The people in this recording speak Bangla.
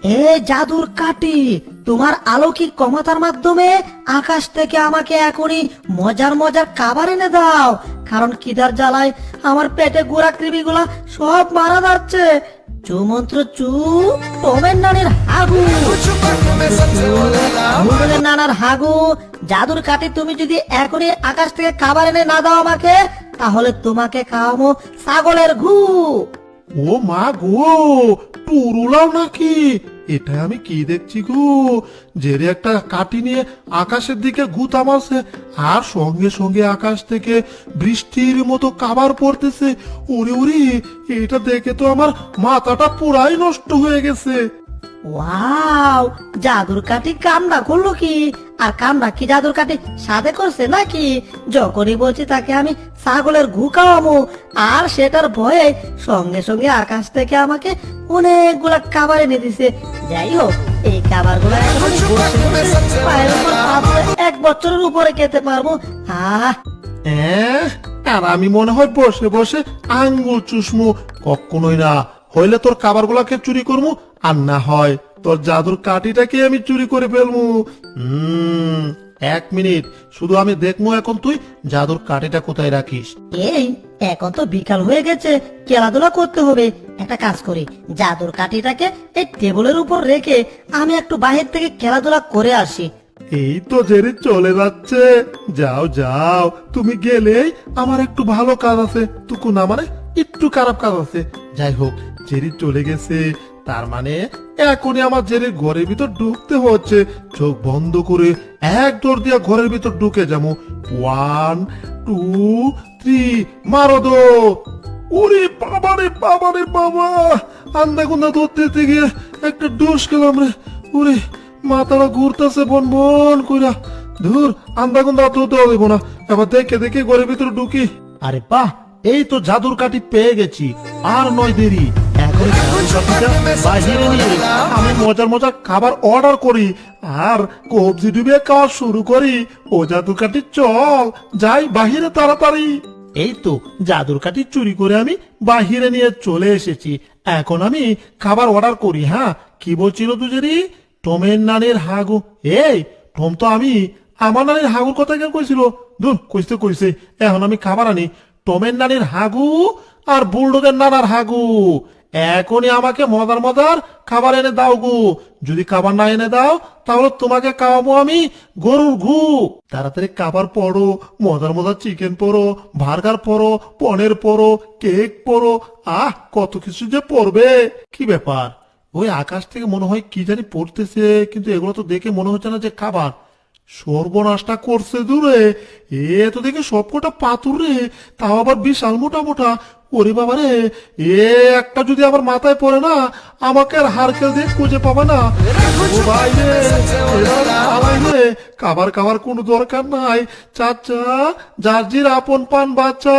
এ জাদুর কাঠি, তোমার অলৌকিক ক্ষমতার মাধ্যমে আকাশ থেকে আমাকে এখনই মজার মজার খাবার এনে দাও, কারণ খিদার জ্বালায় আমার পেটে গোড়া কৃমিগুলা সব মারা যাচ্ছে। চু মন্ত্র চু, টমের নানের হাগু, মুগলের নানার হাগু। জাদুর কাঠি, তুমি যদি এখনই আকাশ থেকে খাবার এনে না দাও আমাকে, তাহলে তোমাকে খাওয়াবো ছাগলের ঘু। ও মা গো, টুরুলাও নাকি? এটা আমি কি দেখছি গো, জেরে একটা কাঠি নিয়ে আকাশের দিকে গুতা মারছে, আর সঙ্গে সঙ্গে আকাশ থেকে বৃষ্টির মতো কাবার পড়তেছে। ওরে ওরে, এটা দেখে তো আমার মাথাটা পুরাই নষ্ট হয়ে গেছে। ওয়াও, জাদুর কাঠি কামড়া করলো কি? আর কামড়া কি জাদুর কাঠি সাথে করছে নাকি? যখনই বলছি তাকে আমি ছাগলের ঘু খাওয়াবো, আর সেটার ভয়ে সঙ্গে সঙ্গে আকাশ থেকে আমাকে অনেকগুলা খাবার এনে দিছে। যাই হোক, এই খাবার গুলা পায়ের উপর পা তুলে 1 বছরের উপরে খেতে পারবো। আর আমি মনে হয় বসে বসে আঙ্গুল চুষমু। কখনোই না, হইলে তোর খাবার গুলাকে চুরি করবো, আর না হয় তোর জাদুর কাঠিটাকে আমি চুরি করে ফেলবো। 1 মিনিট, শুধু আমি দেখবো এখন তুই জাদুর কাঠিটা কোথায় রাখিস। এই, এখন তো বিকাল হয়ে গেছে, খেলাধুলা করতে হবে। একটা কাজ করি, জাদুর কাঠিটাকে এই টেবিলের উপর রেখে আমি একটু বাহির থেকে খেলাধুলা করে আসি। এই তো জেরি চলে যাচ্ছে। যাও যাও, তুমি গেলেই আমার একটু ভালো কাজ আছে, টুকু না মানে একটু খারাপ কাজ আছে। যাই হোক, জেরি চলে গেছে, তার মানে এখনই আমার জেরির ঘরের ভিতর ঢুকতে হচ্ছে। চোখ বন্ধ করে এক দৌড় দিয়া ঘরের ভিতর ঢুকে যাবো। 1 2 3, মারো দৌড়। ওরে বাবা রে বাবা রে বাবা, আন্দা গুন্দা ধরতে গিয়ে একটা ডোস খেলাম রে। ওরে মাথাটা ঘুরতেছে বন বন কইরা। ধুর, আন্দা গুন্দা ধরতে হবে না, এবার দেখে দেখে ঘরের ভিতরে ঢুকি। আরে বাহ, এই তো জাদুর কাঠি পেয়ে গেছি, আর নয় দেরি। এখন জাদুর কাঠিটা বাহিরে নিয়ে আমি মজার মজার খাবার অর্ডার করি, আর কবজি ডুবিয়ে খাওয়া শুরু করি। ও জাদুর কাঠি, চল যাই বাহিরে তাড়াতাড়ি। এই তো জাদুর কাঠি চুরি করে আমি বাহিরে নিয়ে চলে এসেছি। এখন আমি খাবার অর্ডার করি। হ্যাঁ, কি বলছিল তুজেরি? টমের নানের হাগু। এই টম তো আমি আমার নানির হাগুর কথা কেউ কইছিল? দূর, কইছে। এখন আমি খাবার আনি। টমের নানির হাগু আর বুলডগের নানার হাগু, এখনই আমাকে মজার মজার খাবার এনে দাও গু। যদি খাবার না এনে দাও, তাহলে তোমাকে খাওয়াবো আমি গরুর ঘু। তাড়াতাড়ি খাবার পড়ো, মজার মজার চিকেন পড়ো, বার্গার পড়ো, পনির পড়ো, কেক পড়ো। কত কিছু যে পড়বে। কি ব্যাপার, ওই আকাশ থেকে মনে হয় কি জানি পড়তেছে, কিন্তু এগুলো তো দেখে মনে হচ্ছে না যে খাবার। সর্বনাশটা করছে দূরে, এ তো দেখে সবকটা পাথর রে, তাও আবার বিশাল মোটা মোটা। ওরে বাবা রে, একটা যদি আমার মাথায় পড়ে না, আমাকে আর হারকেল দিয়ে খুঁজে পাবে না। ও ভাই রে, পালাই রে, খাবার খাবার কোনো দরকার নাই। চাচা, জার্জির আপন পান বাচ্চা,